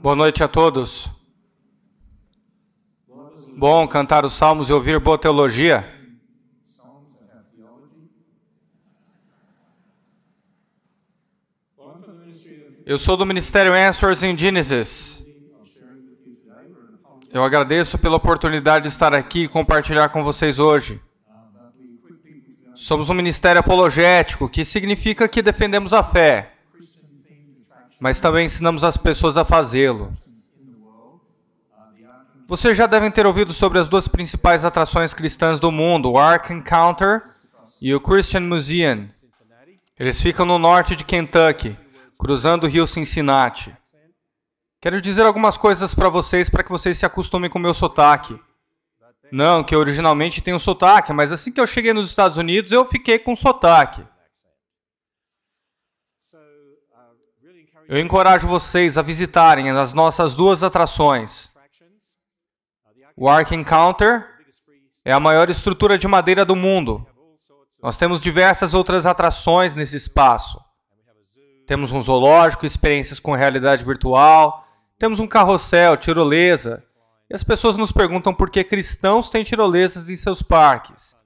Boa noite a todos. Bom cantar os salmos e ouvir boa teologia. Eu sou do Ministério Answers in Genesis. Eu agradeço pela oportunidade de estar aqui e compartilhar com vocês hoje. Somos um ministério apologético, que significa que defendemos a fé, mas também ensinamos as pessoas a fazê-lo. Vocês já devem ter ouvido sobre as duas principais atrações cristãs do mundo, o Ark Encounter e o Christian Museum. Eles ficam no norte de Kentucky, cruzando o rio Cincinnati. Quero dizer algumas coisas para vocês que vocês se acostumem com o meu sotaque. Não, que eu originalmente tenho sotaque, mas assim que eu cheguei nos Estados Unidos, eu fiquei com sotaque. Eu encorajo vocês a visitarem as nossas duas atrações. O Ark Encounter é a maior estrutura de madeira do mundo. Nós temos diversas outras atrações nesse espaço. Temos um zoológico, experiências com realidade virtual, temos um carrossel, tirolesa. E as pessoas nos perguntam por que cristãos têm tirolesas em seus parques.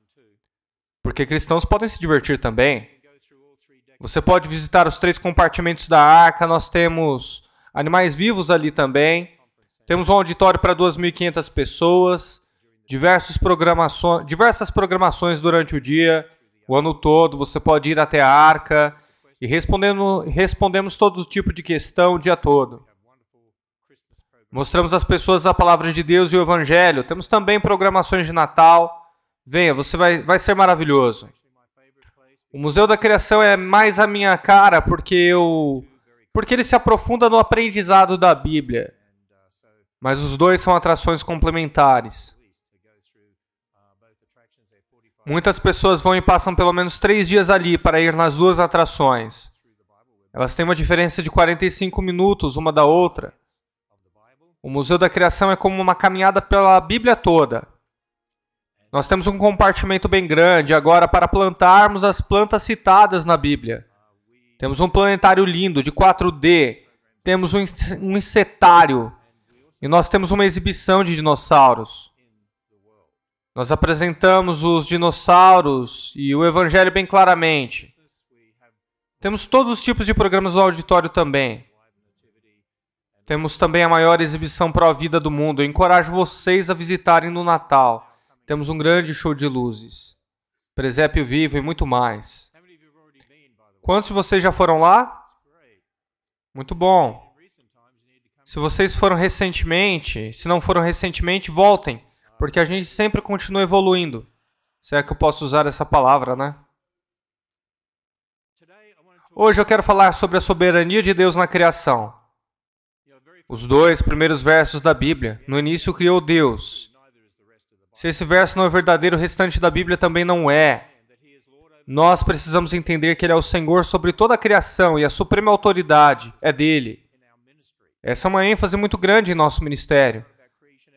Porque cristãos podem se divertir também. Você pode visitar os 3 compartimentos da arca, nós temos animais vivos ali também. Temos um auditório para 2.500 pessoas, diversas programações durante o dia, o ano todo. Você pode ir até a arca e respondemos todo tipo de questão o dia todo. Mostramos às pessoas a palavra de Deus e o Evangelho. Temos também programações de Natal. Venha, você vai ser maravilhoso. O Museu da Criação é mais a minha cara porque ele se aprofunda no aprendizado da Bíblia. Mas os dois são atrações complementares. Muitas pessoas vão e passam pelo menos 3 dias ali para ir nas duas atrações. Elas têm uma diferença de 45 minutos uma da outra. O Museu da Criação é como uma caminhada pela Bíblia toda. Nós temos um compartimento bem grande agora para plantarmos as plantas citadas na Bíblia. Temos um planetário lindo de 4D. Temos um insetário. E nós temos uma exibição de dinossauros. Nós apresentamos os dinossauros e o Evangelho bem claramente. Temos todos os tipos de programas no auditório também. Temos também a maior exibição pró-vida do mundo. Eu encorajo vocês a visitarem no Natal. Temos um grande show de luzes, presépio vivo e muito mais. Quantos de vocês já foram lá? Muito bom. Se vocês foram recentemente, se não foram recentemente, voltem, porque a gente sempre continua evoluindo. Se é que eu posso usar essa palavra, né? Hoje eu quero falar sobre a soberania de Deus na criação. Os 2 primeiros versos da Bíblia. No início criou Deus. Se esse verso não é verdadeiro, o restante da Bíblia também não é. Nós precisamos entender que Ele é o Senhor sobre toda a criação e a suprema autoridade é dele. Essa é uma ênfase muito grande em nosso ministério.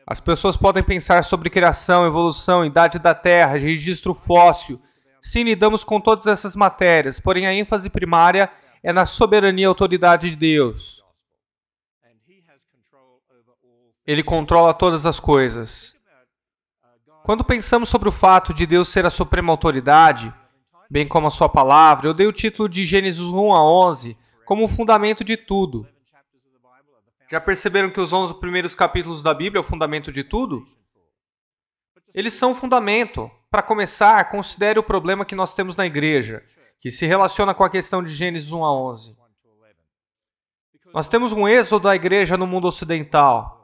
As pessoas podem pensar sobre criação, evolução, idade da Terra, registro fóssil. Sim, lidamos com todas essas matérias, porém a ênfase primária é na soberania e autoridade de Deus. Ele controla todas as coisas. Quando pensamos sobre o fato de Deus ser a suprema autoridade, bem como a sua palavra, eu dei o título de Gênesis 1 a 11 como o fundamento de tudo. Já perceberam que os 11 primeiros capítulos da Bíblia é o fundamento de tudo? Eles são o fundamento. Para começar, considere o problema que nós temos na igreja, que se relaciona com a questão de Gênesis 1 a 11. Nós temos um êxodo da igreja no mundo ocidental.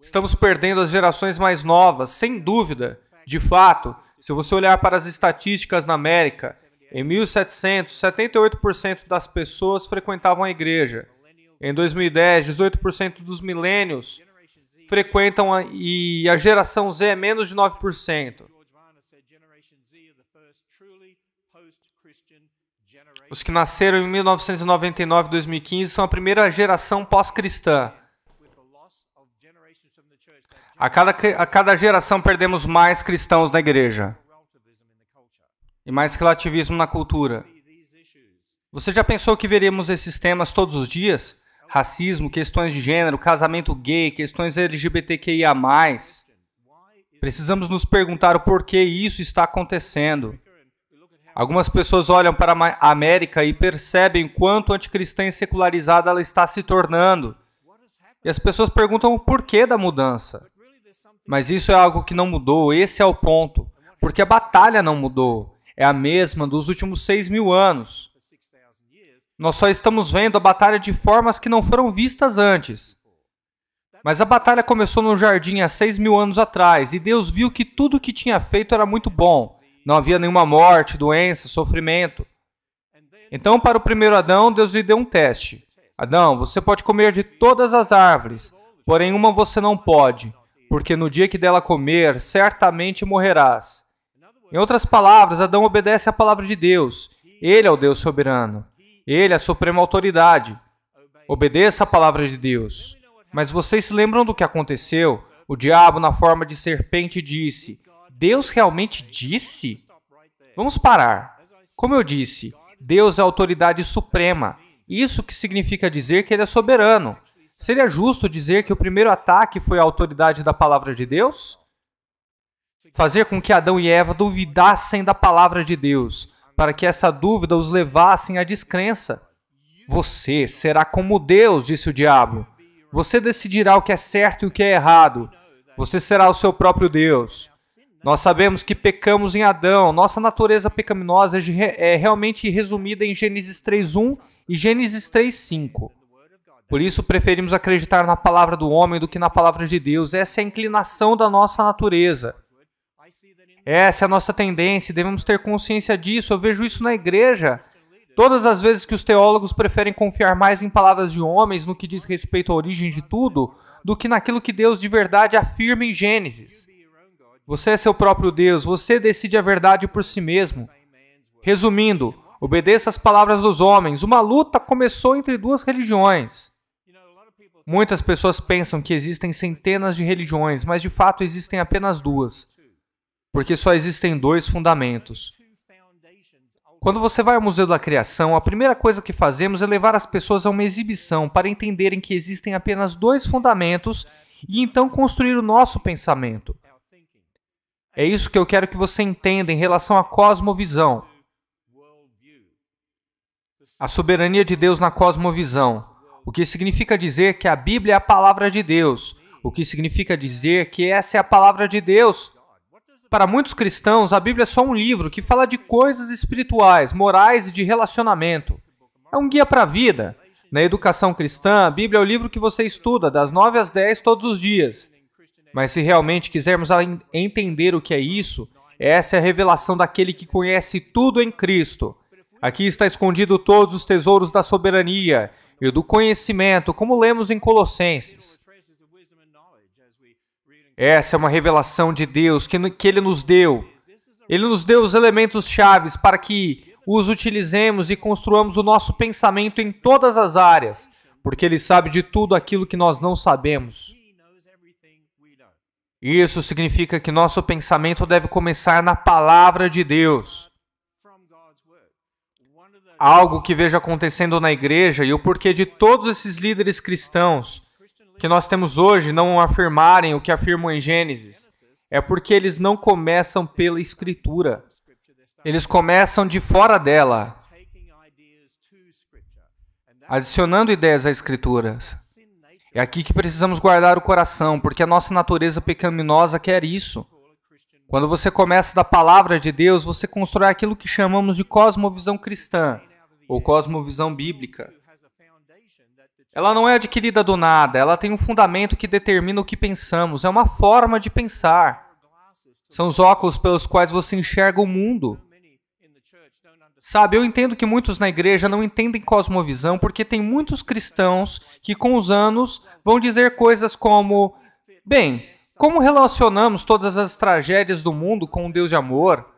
Estamos perdendo as gerações mais novas, sem dúvida. De fato, se você olhar para as estatísticas na América, em 1700, 78% das pessoas frequentavam a igreja. Em 2010, 18% dos millennials frequentam e a geração Z é menos de 9%. Os que nasceram em 1999 e 2015 são a primeira geração pós-cristã. A cada geração perdemos mais cristãos na igreja e mais relativismo na cultura. Você já pensou que veremos esses temas todos os dias? racismo, questões de gênero, casamento gay, questões LGBTQIA+. Precisamos nos perguntar o porquê isso está acontecendo. Algumas pessoas olham para a América e percebem quanto anticristã e secularizada ela está se tornando. E as pessoas perguntam o porquê da mudança. Mas isso é algo que não mudou, esse é o ponto. Porque a batalha não mudou. É a mesma dos últimos 6.000 anos. Nós só estamos vendo a batalha de formas que não foram vistas antes. Mas a batalha começou no jardim há 6.000 anos atrás, e Deus viu que tudo o que tinha feito era muito bom. Não havia nenhuma morte, doença, sofrimento. Então, para o primeiro Adão, Deus lhe deu um teste. Adão, você pode comer de todas as árvores, porém uma você não pode, porque no dia que dela comer, certamente morrerás. Em outras palavras, Adão obedece à palavra de Deus. Ele é o Deus soberano. Ele é a suprema autoridade. Obedeça à palavra de Deus. Mas vocês se lembram do que aconteceu? O diabo, na forma de serpente, disse: Deus realmente disse? Vamos parar. Como eu disse, Deus é a autoridade suprema. Isso que significa dizer que Ele é soberano. Seria justo dizer que o primeiro ataque foi a autoridade da palavra de Deus? Fazer com que Adão e Eva duvidassem da palavra de Deus, para que essa dúvida os levasse à descrença. Você será como Deus, disse o diabo. Você decidirá o que é certo e o que é errado. Você será o seu próprio Deus. Nós sabemos que pecamos em Adão. Nossa natureza pecaminosa é realmente resumida em Gênesis 3:1 e Gênesis 3:5. Por isso preferimos acreditar na palavra do homem do que na palavra de Deus. Essa é a inclinação da nossa natureza. Essa é a nossa tendência e devemos ter consciência disso. Eu vejo isso na igreja. Todas as vezes que os teólogos preferem confiar mais em palavras de homens no que diz respeito à origem de tudo, do que naquilo que Deus de verdade afirma em Gênesis. Você é seu próprio Deus, você decide a verdade por si mesmo. Resumindo, obedeça às palavras dos homens. Uma luta começou entre duas religiões. Muitas pessoas pensam que existem centenas de religiões, mas de fato existem apenas duas. Porque só existem dois fundamentos. Quando você vai ao Museu da Criação, a primeira coisa que fazemos é levar as pessoas a uma exibição para entenderem que existem apenas dois fundamentos e então construir o nosso pensamento. É isso que eu quero que você entenda em relação à cosmovisão. A soberania de Deus na cosmovisão. O que significa dizer que a Bíblia é a palavra de Deus. O que significa dizer que essa é a palavra de Deus. Para muitos cristãos, a Bíblia é só um livro que fala de coisas espirituais, morais e de relacionamento. É um guia para a vida. Na educação cristã, a Bíblia é o livro que você estuda das 9 às 10 todos os dias. Mas se realmente quisermos entender o que é isso, essa é a revelação daquele que conhece tudo em Cristo. Aqui está escondido todos os tesouros da soberania e do conhecimento, como lemos em Colossenses. Essa é uma revelação de Deus que Ele nos deu. Ele nos deu os elementos chaves para que os utilizemos e construamos o nosso pensamento em todas as áreas, porque Ele sabe de tudo aquilo que nós não sabemos. Isso significa que nosso pensamento deve começar na palavra de Deus. Algo que vejo acontecendo na igreja e o porquê de todos esses líderes cristãos que nós temos hoje não afirmarem o que afirmam em Gênesis, é porque eles não começam pela Escritura. Eles começam de fora dela, adicionando ideias às Escrituras. É aqui que precisamos guardar o coração, porque a nossa natureza pecaminosa quer isso. Quando você começa da palavra de Deus, você constrói aquilo que chamamos de cosmovisão cristã, ou cosmovisão bíblica. Ela não é adquirida do nada, ela tem um fundamento que determina o que pensamos, é uma forma de pensar. São os óculos pelos quais você enxerga o mundo. Sabe, eu entendo que muitos na igreja não entendem cosmovisão porque tem muitos cristãos que com os anos vão dizer coisas como: bem, como relacionamos todas as tragédias do mundo com um Deus de amor?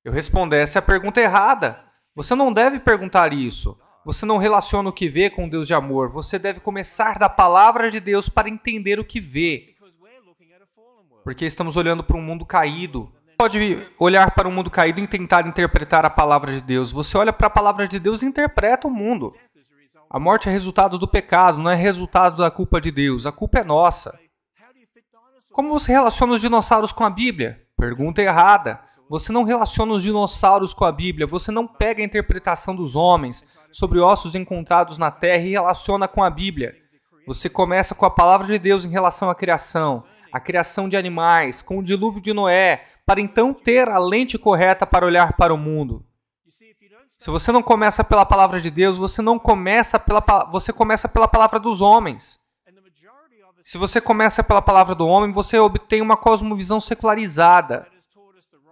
Eu respondo, essa é a pergunta errada. Você não deve perguntar isso. Você não relaciona o que vê com um Deus de amor. Você deve começar da palavra de Deus para entender o que vê. Porque estamos olhando para um mundo caído. Pode olhar para um mundo caído e tentar interpretar a palavra de Deus. Você olha para a palavra de Deus e interpreta o mundo. A morte é resultado do pecado, não é resultado da culpa de Deus. A culpa é nossa. Como você relaciona os dinossauros com a Bíblia? Pergunta errada. Você não relaciona os dinossauros com a Bíblia. Você não pega a interpretação dos homens sobre ossos encontrados na terra e relaciona com a Bíblia. Você começa com a palavra de Deus em relação à criação de animais, com o dilúvio de Noé, para então ter a lente correta para olhar para o mundo. Se você não começa pela palavra de Deus, você começa pela palavra dos homens. Se você começa pela palavra do homem, você obtém uma cosmovisão secularizada.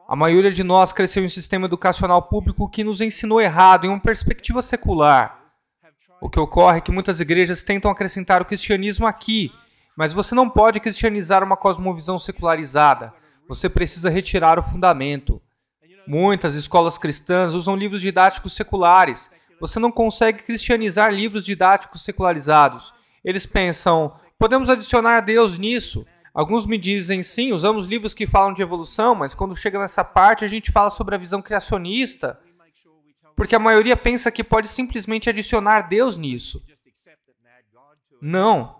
A maioria de nós cresceu em um sistema educacional público que nos ensinou errado, em uma perspectiva secular. O que ocorre é que muitas igrejas tentam acrescentar o cristianismo aqui, mas você não pode cristianizar uma cosmovisão secularizada. Você precisa retirar o fundamento. Muitas escolas cristãs usam livros didáticos seculares. Você não consegue cristianizar livros didáticos secularizados. Eles pensam, podemos adicionar Deus nisso. Alguns me dizem, sim, usamos livros que falam de evolução, mas quando chega nessa parte a gente fala sobre a visão criacionista. Porque a maioria pensa que pode simplesmente adicionar Deus nisso. Não.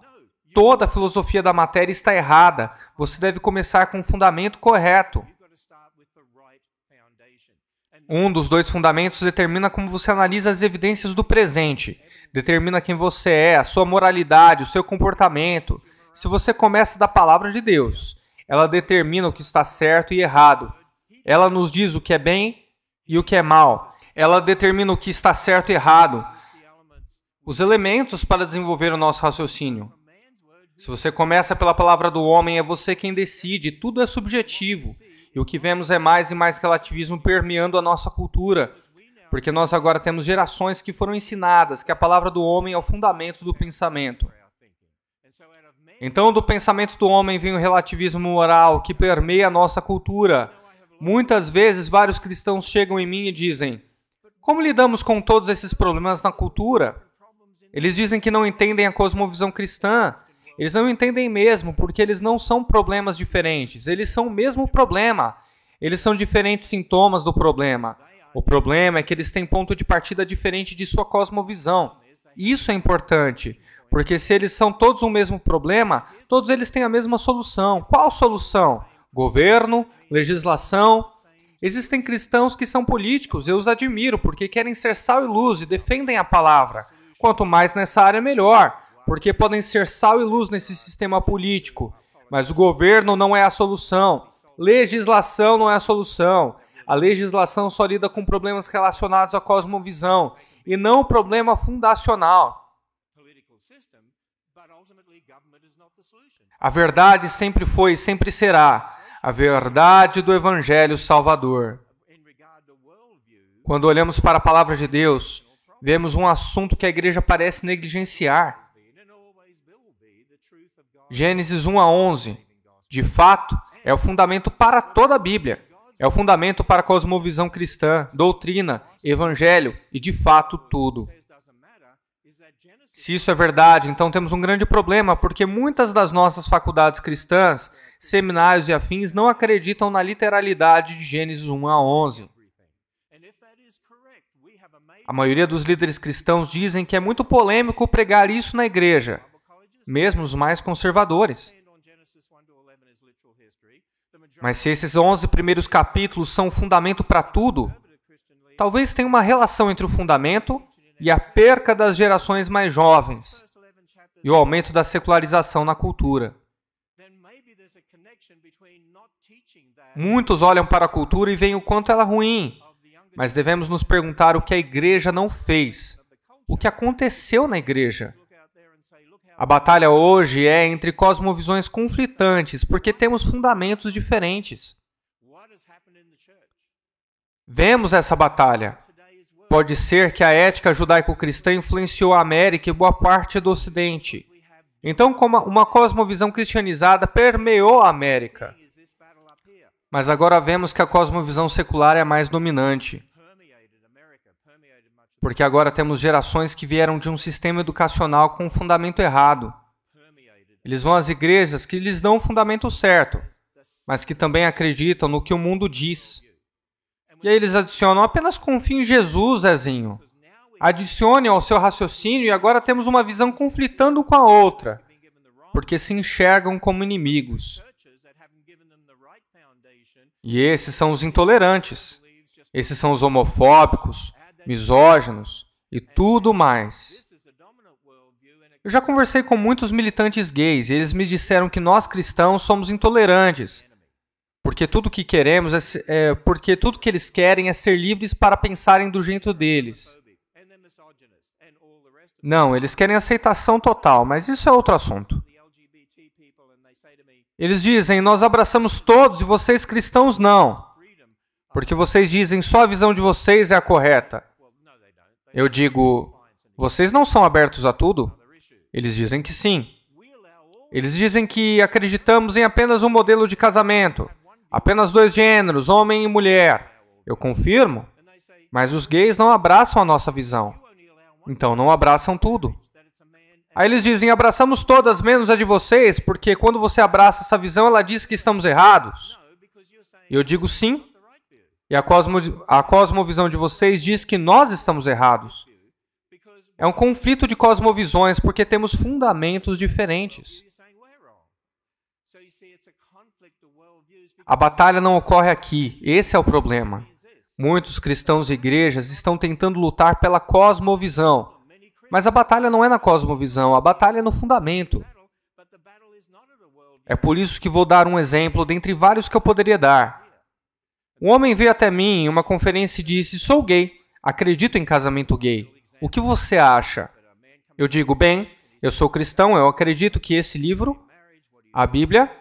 Toda a filosofia da matéria está errada. Você deve começar com o fundamento correto. Um dos dois fundamentos determina como você analisa as evidências do presente. Determina quem você é, a sua moralidade, o seu comportamento. Se você começa da palavra de Deus, ela determina o que está certo e errado. Ela nos diz o que é bem e o que é mal. Ela determina o que está certo e errado. Os elementos para desenvolver o nosso raciocínio. Se você começa pela palavra do homem, é você quem decide. Tudo é subjetivo. E o que vemos é mais e mais relativismo permeando a nossa cultura. Porque nós agora temos gerações que foram ensinadas que a palavra do homem é o fundamento do pensamento. Então, do pensamento do homem vem o relativismo moral que permeia a nossa cultura. Muitas vezes, vários cristãos chegam em mim e dizem, como lidamos com todos esses problemas na cultura? Eles dizem que não entendem a cosmovisão cristã. Eles não entendem mesmo, porque eles não são problemas diferentes. Eles são o mesmo problema. Eles são diferentes sintomas do problema. O problema é que eles têm ponto de partida diferente de sua cosmovisão. Isso é importante, porque se eles são todos o mesmo problema, todos eles têm a mesma solução. Qual solução? Governo, legislação. Existem cristãos que são políticos, eu os admiro, porque querem ser sal e luz e defendem a palavra. Quanto mais nessa área, melhor. Porque podem ser sal e luz nesse sistema político. Mas o governo não é a solução. Legislação não é a solução. A legislação só lida com problemas relacionados à cosmovisão e não o problema fundacional. A verdade sempre foi e sempre será a verdade do Evangelho Salvador. Quando olhamos para a palavra de Deus, vemos um assunto que a igreja parece negligenciar. Gênesis 1 a 11, de fato, é o fundamento para toda a Bíblia. É o fundamento para a cosmovisão cristã, doutrina, evangelho e, de fato, tudo. Se isso é verdade, então temos um grande problema, porque muitas das nossas faculdades cristãs, seminários e afins não acreditam na literalidade de Gênesis 1 a 11. A maioria dos líderes cristãos dizem que é muito polêmico pregar isso na igreja. Mesmo os mais conservadores. Mas se esses 11 primeiros capítulos são o fundamento para tudo, talvez tenha uma relação entre o fundamento e a perca das gerações mais jovens e o aumento da secularização na cultura. Muitos olham para a cultura e veem o quanto ela é ruim, mas devemos nos perguntar o que a igreja não fez, o que aconteceu na igreja. A batalha hoje é entre cosmovisões conflitantes, porque temos fundamentos diferentes. Vemos essa batalha. Pode ser que a ética judaico-cristã influenciou a América e boa parte do Ocidente. Então, como uma cosmovisão cristianizada permeou a América. Mas agora vemos que a cosmovisão secular é a mais dominante. Porque agora temos gerações que vieram de um sistema educacional com um fundamento errado. Eles vão às igrejas que lhes dão o fundamento certo, mas que também acreditam no que o mundo diz. E aí eles adicionam, apenas confie em Jesus, Zezinho. adicione ao seu raciocínio e agora temos uma visão conflitando com a outra, porque se enxergam como inimigos. E esses são os intolerantes. Esses são os homofóbicos, misóginos e tudo mais. Eu já conversei com muitos militantes gays e eles me disseram que nós cristãos somos intolerantes, porque tudo que queremos porque tudo que eles querem é ser livres para pensarem do jeito deles. Não, eles querem aceitação total, mas isso é outro assunto. Eles dizem, nós abraçamos todos e vocês cristãos não, porque vocês dizem só a visão de vocês é a correta. Eu digo, vocês não são abertos a tudo? Eles dizem que sim. Eles dizem que acreditamos em apenas um modelo de casamento, apenas 2 gêneros, homem e mulher. Eu confirmo, mas os gays não abraçam a nossa visão. Então não abraçam tudo. Aí eles dizem, abraçamos todas menos a de vocês, porque quando você abraça essa visão, ela diz que estamos errados. E eu digo sim. E a cosmovisão de vocês diz que nós estamos errados. É um conflito de cosmovisões, porque temos fundamentos diferentes. A batalha não ocorre aqui. Esse é o problema. Muitos cristãos e igrejas estão tentando lutar pela cosmovisão. Mas a batalha não é na cosmovisão, a batalha é no fundamento. É por isso que vou dar um exemplo dentre vários que eu poderia dar. Um homem veio até mim em uma conferência e disse, sou gay, acredito em casamento gay. O que você acha? Eu digo, bem, eu sou cristão, eu acredito que esse livro, a Bíblia,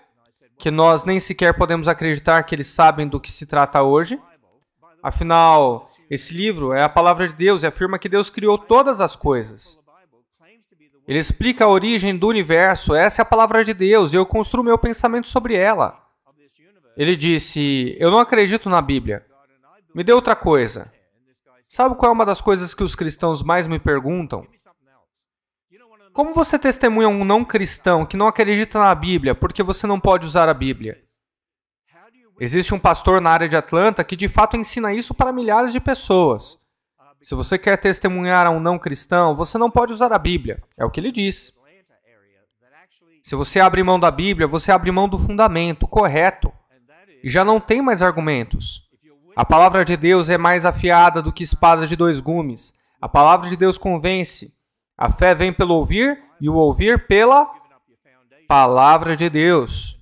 que nós nem sequer podemos acreditar que eles sabem do que se trata hoje. Afinal, esse livro é a palavra de Deus e afirma que Deus criou todas as coisas. Ele explica a origem do universo, essa é a palavra de Deus, e eu construo meu pensamento sobre ela. Ele disse, eu não acredito na Bíblia. Me dê outra coisa. Sabe qual é uma das coisas que os cristãos mais me perguntam? Como você testemunha um não cristão que não acredita na Bíblia porque você não pode usar a Bíblia? Existe um pastor na área de Atlanta que de fato ensina isso para milhares de pessoas. Se você quer testemunhar a um não cristão, você não pode usar a Bíblia. É o que ele diz. Se você abre mão da Bíblia, você abre mão do fundamento correto. E já não tem mais argumentos. A palavra de Deus é mais afiada do que espada de 2 gumes. A palavra de Deus convence. A fé vem pelo ouvir e o ouvir pela palavra de Deus.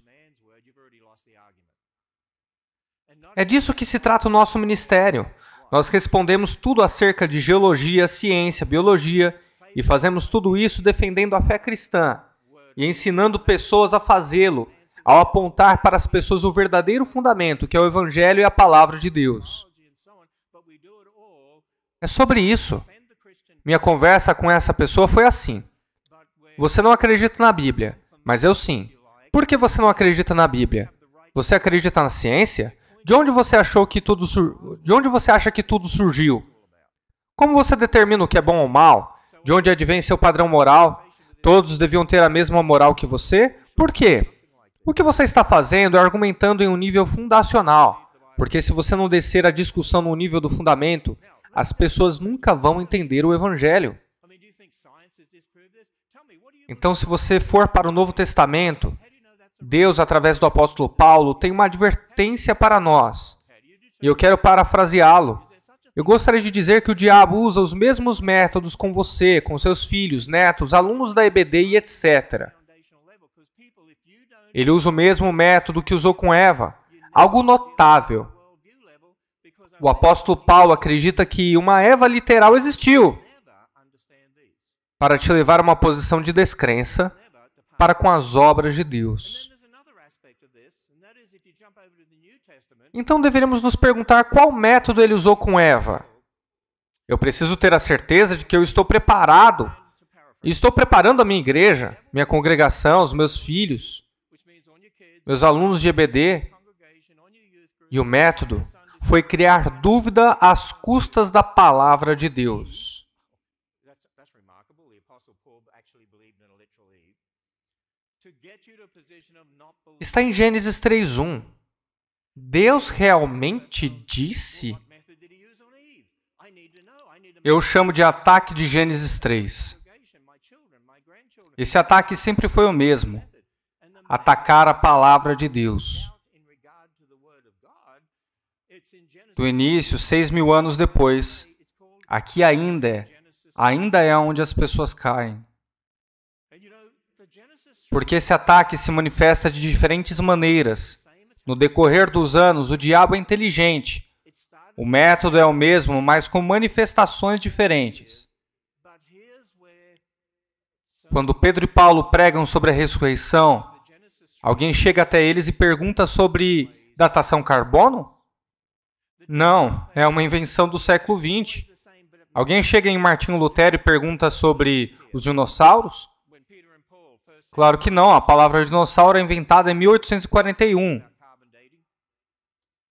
É disso que se trata o nosso ministério. Nós respondemos tudo acerca de geologia, ciência, biologia e fazemos tudo isso defendendo a fé cristã e ensinando pessoas a fazê-lo, ao apontar para as pessoas o verdadeiro fundamento, que é o Evangelho e a Palavra de Deus. É sobre isso. Minha conversa com essa pessoa foi assim. Você não acredita na Bíblia, mas eu sim. Por que você não acredita na Bíblia? Você acredita na ciência? De onde você acha que tudo surgiu? Como você determina o que é bom ou mal? De onde advém seu padrão moral? Todos deviam ter a mesma moral que você? Por quê? O que você está fazendo é argumentando em um nível fundacional, porque se você não descer a discussão no nível do fundamento, as pessoas nunca vão entender o Evangelho. Então, se você for para o Novo Testamento, Deus, através do apóstolo Paulo, tem uma advertência para nós. E eu quero parafraseá-lo. Eu gostaria de dizer que o diabo usa os mesmos métodos com você, com seus filhos, netos, alunos da EBD e etc. Ele usa o mesmo método que usou com Eva. Algo notável. O apóstolo Paulo acredita que uma Eva literal existiu para te levar a uma posição de descrença para com as obras de Deus. Então deveríamos nos perguntar qual método ele usou com Eva. Eu preciso ter a certeza de que eu estou preparado. E estou preparando a minha igreja, minha congregação, os meus filhos, meus alunos de EBD. E o método foi criar dúvida às custas da palavra de Deus. Está em Gênesis 3:1. Deus realmente disse? Eu chamo de ataque de Gênesis 3. Esse ataque sempre foi o mesmo: atacar a palavra de Deus. Do início, 6.000 anos depois, aqui ainda é onde as pessoas caem. Porque esse ataque se manifesta de diferentes maneiras. No decorrer dos anos, o diabo é inteligente. O método é o mesmo, mas com manifestações diferentes. Quando Pedro e Paulo pregam sobre a ressurreição, alguém chega até eles e pergunta sobre datação carbono? Não, é uma invenção do século XX. Alguém chega em Martinho Lutero e pergunta sobre os dinossauros? Claro que não, a palavra dinossauro é inventada em 1841.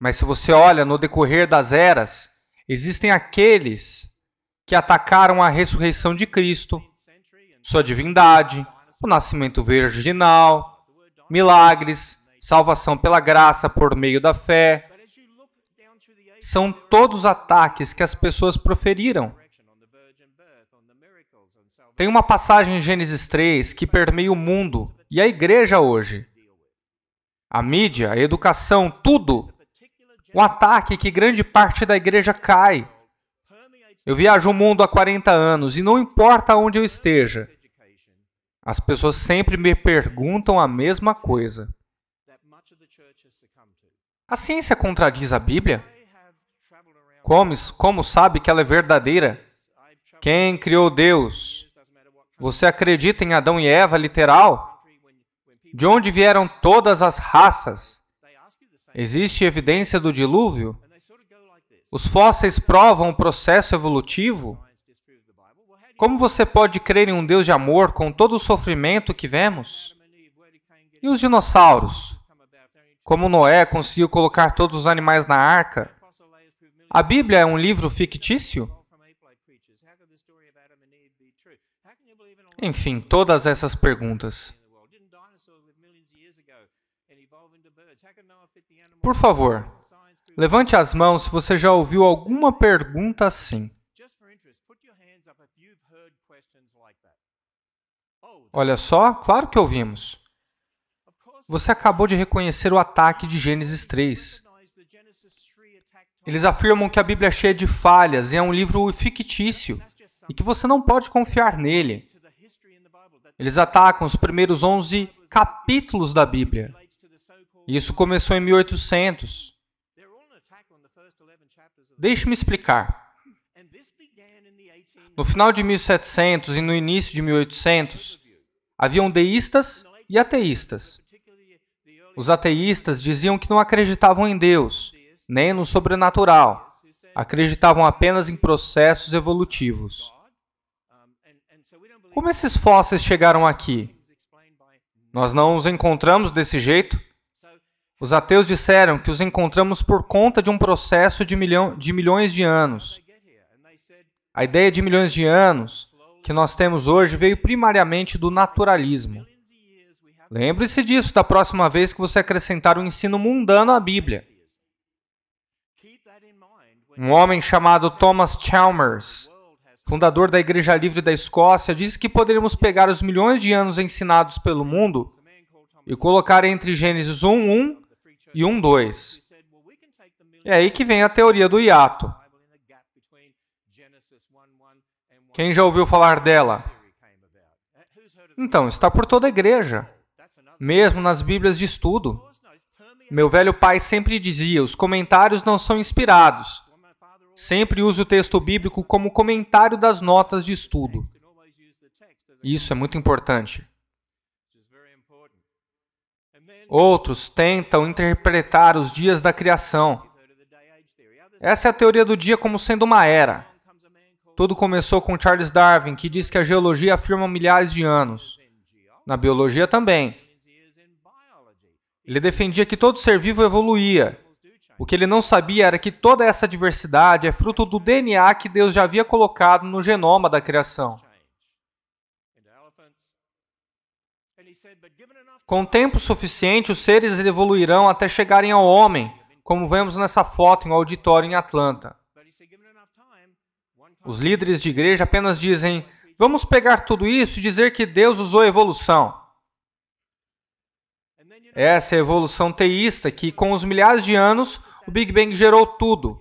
Mas se você olha no decorrer das eras, existem aqueles que atacaram a ressurreição de Cristo, sua divindade, o nascimento virginal, milagres, salvação pela graça por meio da fé. São todos ataques que as pessoas proferiram. Tem uma passagem em Gênesis 3 que permeia o mundo e a igreja hoje. A mídia, a educação, tudo. Um ataque que grande parte da igreja cai. Eu viajo o mundo há 40 anos e não importa onde eu esteja, as pessoas sempre me perguntam a mesma coisa. A ciência contradiz a Bíblia? Como sabe que ela é verdadeira? Quem criou Deus? Você acredita em Adão e Eva, literal? De onde vieram todas as raças? Existe evidência do dilúvio? Os fósseis provam o processo evolutivo? Como você pode crer em um Deus de amor com todo o sofrimento que vemos? E os dinossauros? Como Noé conseguiu colocar todos os animais na arca? A Bíblia é um livro fictício? Enfim, todas essas perguntas. Por favor, levante as mãos se você já ouviu alguma pergunta assim. Olha só, claro que ouvimos. Você acabou de reconhecer o ataque de Gênesis 3. Eles afirmam que a Bíblia é cheia de falhas e é um livro fictício e que você não pode confiar nele. Eles atacam os primeiros 11 capítulos da Bíblia. Isso começou em 1800. Deixe-me explicar. No final de 1700 e no início de 1800, haviam deístas e ateístas. Os ateístas diziam que não acreditavam em Deus, nem no sobrenatural. Acreditavam apenas em processos evolutivos. Como esses fósseis chegaram aqui? Nós não os encontramos desse jeito. Os ateus disseram que os encontramos por conta de um processo de milhões de anos. A ideia de milhões de anos que nós temos hoje veio primariamente do naturalismo. Lembre-se disso da próxima vez que você acrescentar um ensino mundano à Bíblia. Um homem chamado Thomas Chalmers, fundador da Igreja Livre da Escócia, disse que poderíamos pegar os milhões de anos ensinados pelo mundo e colocar entre Gênesis 1:1 e 1:2. É aí que vem a teoria do hiato. Quem já ouviu falar dela? Então, está por toda a igreja, mesmo nas Bíblias de estudo. Meu velho pai sempre dizia, os comentários não são inspirados. Sempre use o texto bíblico como comentário das notas de estudo. Isso é muito importante. Outros tentam interpretar os dias da criação. Essa é a teoria do dia como sendo uma era. Tudo começou com Charles Darwin, que diz que a geologia afirma milhares de anos. Na biologia também. Ele defendia que todo ser vivo evoluía. O que ele não sabia era que toda essa diversidade é fruto do DNA que Deus já havia colocado no genoma da criação. Com tempo suficiente, os seres evoluirão até chegarem ao homem, como vemos nessa foto em um auditório em Atlanta. Os líderes de igreja apenas dizem, vamos pegar tudo isso e dizer que Deus usou a evolução. Essa é a evolução teísta, que com os milhares de anos, o Big Bang gerou tudo.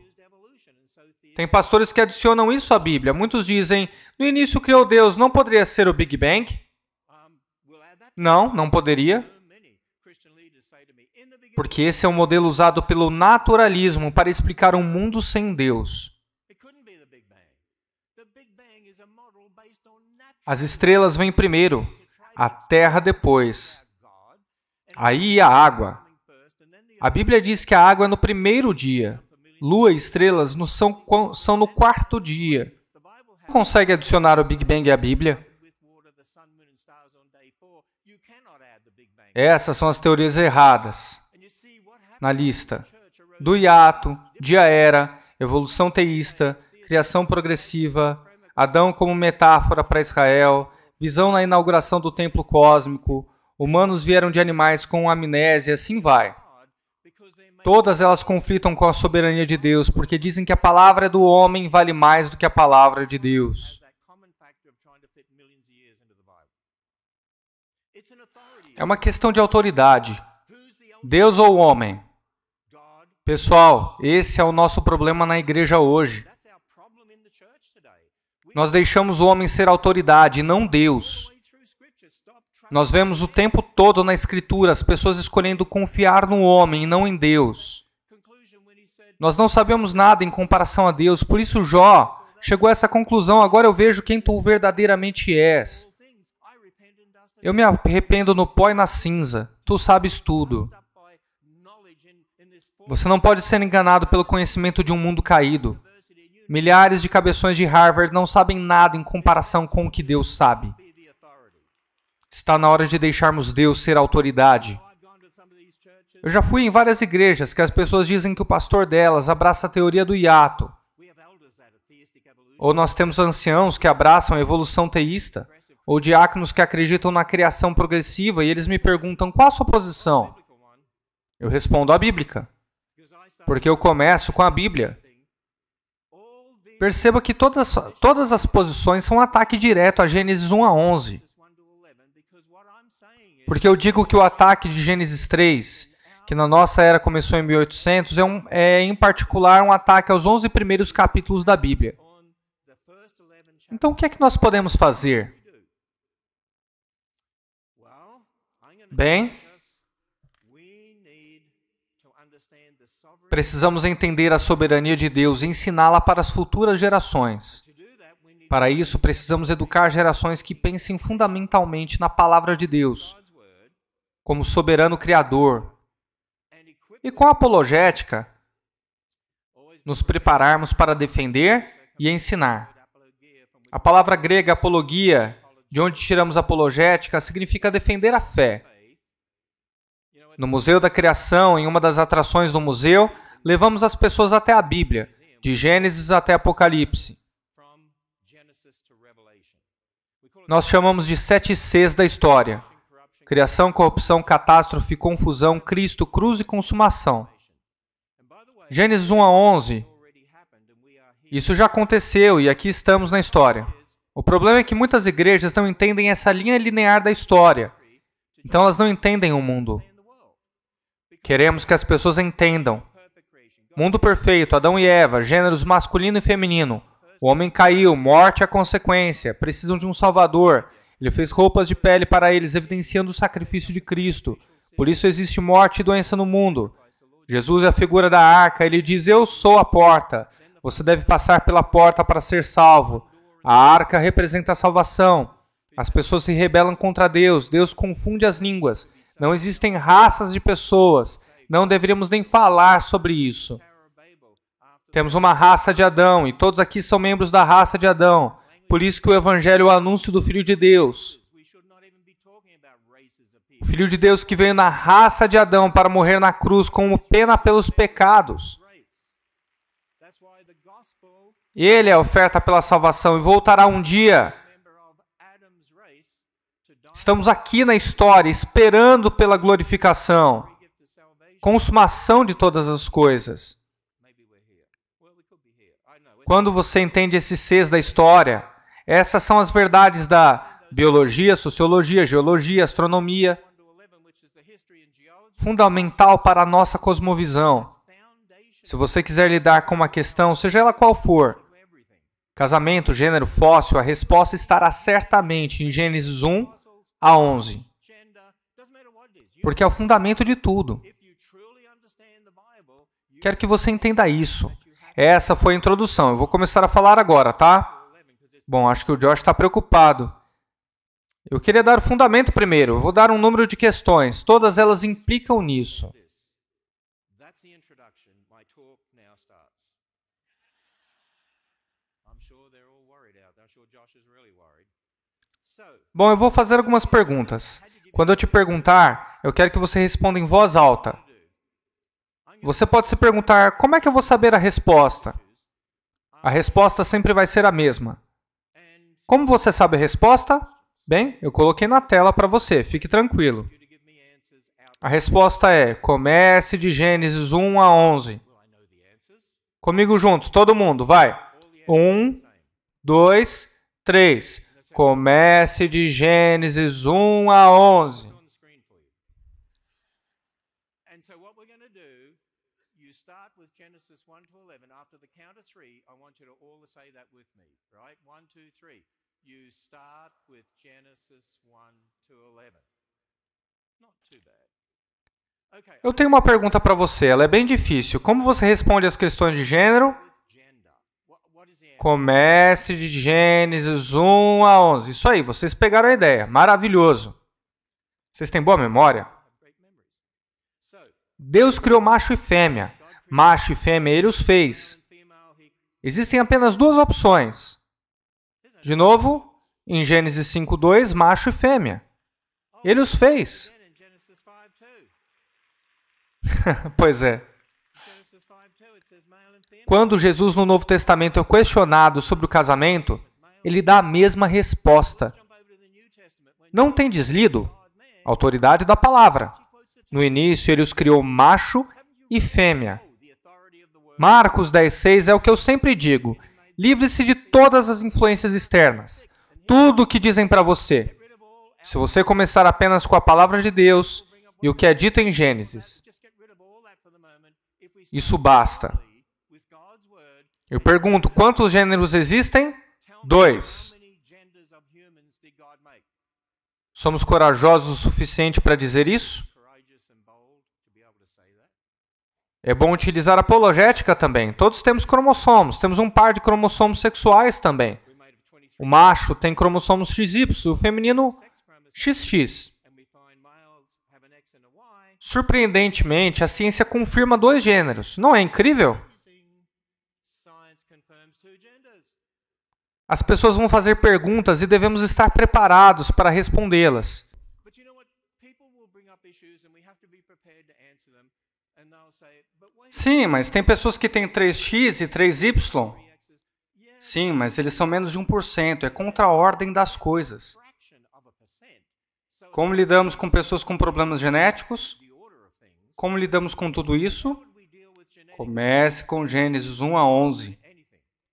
Tem pastores que adicionam isso à Bíblia. Muitos dizem, no início criou Deus, não poderia ser o Big Bang? Não, não poderia. Porque esse é um modelo usado pelo naturalismo para explicar um mundo sem Deus. As estrelas vêm primeiro, a terra depois. Aí a água. A Bíblia diz que a água é no primeiro dia. Lua e estrelas são no quarto dia. Não consegue adicionar o Big Bang à Bíblia? Essas são as teorias erradas na lista. Do hiato, dia-era, evolução teísta, criação progressiva, Adão como metáfora para Israel, visão na inauguração do templo cósmico, humanos vieram de animais com amnésia, assim vai. Todas elas conflitam com a soberania de Deus, porque dizem que a palavra do homem vale mais do que a palavra de Deus. É uma questão de autoridade. Deus ou o homem? Pessoal, esse é o nosso problema na igreja hoje. Nós deixamos o homem ser autoridade e não Deus. Nós vemos o tempo todo na Escritura as pessoas escolhendo confiar no homem e não em Deus. Nós não sabemos nada em comparação a Deus, por isso Jó chegou a essa conclusão, agora eu vejo quem tu verdadeiramente és. Eu me arrependo no pó e na cinza, tu sabes tudo. Você não pode ser enganado pelo conhecimento de um mundo caído. Milhares de cabeções de Harvard não sabem nada em comparação com o que Deus sabe. Está na hora de deixarmos Deus ser a autoridade. Eu já fui em várias igrejas que as pessoas dizem que o pastor delas abraça a teoria do hiato. Ou nós temos anciãos que abraçam a evolução teísta. Ou diáconos que acreditam na criação progressiva e eles me perguntam qual a sua posição. Eu respondo a bíblica. Porque eu começo com a Bíblia. Perceba que todas as posições são um ataque direto a Gênesis 1 a 11. Porque eu digo que o ataque de Gênesis 3, que na nossa era começou em 1800, é em particular um ataque aos 11 primeiros capítulos da Bíblia. Então o que é que nós podemos fazer? Bem, precisamos entender a soberania de Deus e ensiná-la para as futuras gerações. Para isso, precisamos educar gerações que pensem fundamentalmente na palavra de Deus, como soberano Criador. E com a apologética, nos prepararmos para defender e ensinar. A palavra grega apologia, de onde tiramos apologética, significa defender a fé. No Museu da Criação, em uma das atrações do museu, levamos as pessoas até a Bíblia, de Gênesis até Apocalipse. Nós chamamos de 7 Cs da história. Criação, corrupção, catástrofe, confusão, Cristo, cruz e consumação. Gênesis 1 a 11. Isso já aconteceu e aqui estamos na história. O problema é que muitas igrejas não entendem essa linha linear da história. Então elas não entendem o mundo. Queremos que as pessoas entendam. Mundo perfeito, Adão e Eva, gêneros masculino e feminino. O homem caiu, morte é a consequência, precisam de um Salvador. Ele fez roupas de pele para eles, evidenciando o sacrifício de Cristo. Por isso existe morte e doença no mundo. Jesus é a figura da arca, ele diz, eu sou a porta. Você deve passar pela porta para ser salvo. A arca representa a salvação. As pessoas se rebelam contra Deus, Deus confunde as línguas. Não existem raças de pessoas. Não deveríamos nem falar sobre isso. Temos uma raça de Adão e todos aqui são membros da raça de Adão. Por isso que o Evangelho é o anúncio do Filho de Deus. O Filho de Deus que veio na raça de Adão para morrer na cruz como pena pelos pecados. Ele é a oferta pela salvação e voltará um dia. Estamos aqui na história, esperando pela glorificação, consumação de todas as coisas. Quando você entende esses Cs da história, essas são as verdades da biologia, sociologia, geologia, astronomia, fundamental para a nossa cosmovisão. Se você quiser lidar com uma questão, seja ela qual for, casamento, gênero, fóssil, a resposta estará certamente em Gênesis 1 a 11. Porque é o fundamento de tudo. Quero que você entenda isso. Essa foi a introdução. Eu vou começar a falar agora, tá? Bom, acho que o Josh está preocupado. Eu queria dar o fundamento primeiro. Eu vou dar um número de questões. Todas elas implicam nisso. Bom, eu vou fazer algumas perguntas. Quando eu te perguntar, eu quero que você responda em voz alta. Você pode se perguntar, como é que eu vou saber a resposta? A resposta sempre vai ser a mesma. Como você sabe a resposta? Bem, eu coloquei na tela para você, fique tranquilo. A resposta é, comece de Gênesis 1 a 11. Comigo junto, todo mundo, vai. 1, 2, 3. Comece de Gênesis 1 a 11. Eu tenho uma pergunta para você, ela é bem difícil. Como você responde as questões de gênero? Comece de Gênesis 1 a 11. Isso aí, vocês pegaram a ideia. Maravilhoso. Vocês têm boa memória? Deus criou macho e fêmea. Macho e fêmea, Ele os fez. Existem apenas duas opções. De novo, em Gênesis 5:2, macho e fêmea. Ele os fez. Pois é. Quando Jesus no Novo Testamento é questionado sobre o casamento, ele dá a mesma resposta. Não tem deslido? Autoridade da palavra. No início, ele os criou macho e fêmea. Marcos 10:6 é o que eu sempre digo. Livre-se de todas as influências externas. Tudo o que dizem para você. Se você começar apenas com a palavra de Deus e o que é dito em Gênesis, isso basta. Eu pergunto, quantos gêneros existem? 2. Somos corajosos o suficiente para dizer isso? É bom utilizar apologética também. Todos temos cromossomos. Temos um par de cromossomos sexuais também. O macho tem cromossomos XY, o feminino XX. Surpreendentemente, a ciência confirma 2 gêneros. Não é incrível? As pessoas vão fazer perguntas e devemos estar preparados para respondê-las. Sim, mas tem pessoas que têm 3x e 3y. Sim, mas eles são menos de 1%. É contra a ordem das coisas. Como lidamos com pessoas com problemas genéticos? Como lidamos com tudo isso? Comece com Gênesis 1 a 11.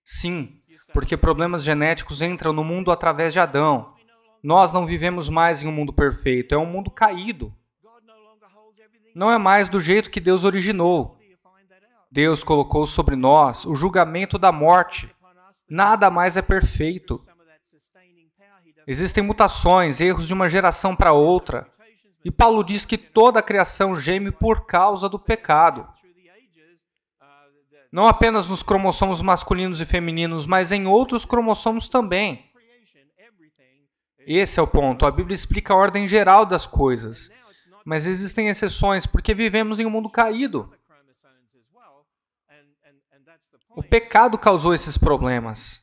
Sim. Porque problemas genéticos entram no mundo através de Adão. Nós não vivemos mais em um mundo perfeito, é um mundo caído. Não é mais do jeito que Deus originou. Deus colocou sobre nós o julgamento da morte. Nada mais é perfeito. Existem mutações, erros de uma geração para outra. E Paulo diz que toda a criação geme por causa do pecado. Não apenas nos cromossomos masculinos e femininos, mas em outros cromossomos também. Esse é o ponto. A Bíblia explica a ordem geral das coisas. Mas existem exceções, porque vivemos em um mundo caído. O pecado causou esses problemas.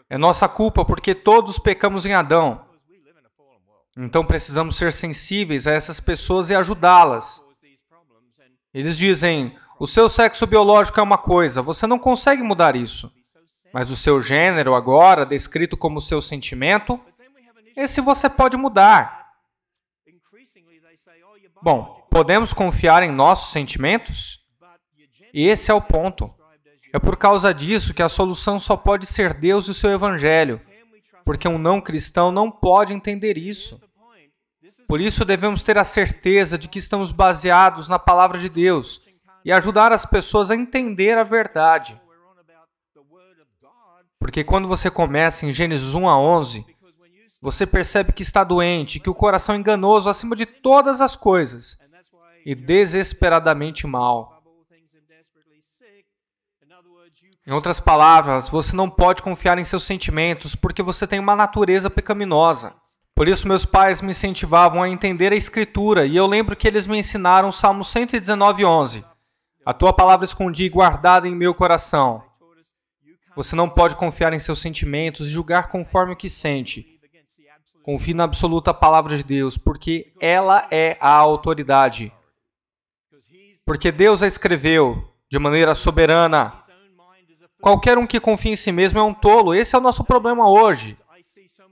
É nossa culpa, porque todos pecamos em Adão. Então precisamos ser sensíveis a essas pessoas e ajudá-las. Eles dizem... O seu sexo biológico é uma coisa, você não consegue mudar isso. Mas o seu gênero agora, descrito como seu sentimento, esse você pode mudar. Bom, podemos confiar em nossos sentimentos? Esse é o ponto. É por causa disso que a solução só pode ser Deus e o seu Evangelho, porque um não cristão não pode entender isso. Por isso devemos ter a certeza de que estamos baseados na Palavra de Deus e ajudar as pessoas a entender a verdade. Porque quando você começa em Gênesis 1 a 11, você percebe que está doente, que o coração é enganoso acima de todas as coisas e desesperadamente mal. Em outras palavras, você não pode confiar em seus sentimentos porque você tem uma natureza pecaminosa. Por isso, meus pais me incentivavam a entender a Escritura e eu lembro que eles me ensinaram o Salmo 119:11. A tua palavra escondi guardada em meu coração. Você não pode confiar em seus sentimentos e julgar conforme o que sente. Confie na absoluta palavra de Deus, porque ela é a autoridade. Porque Deus a escreveu de maneira soberana. Qualquer um que confia em si mesmo é um tolo. Esse é o nosso problema hoje.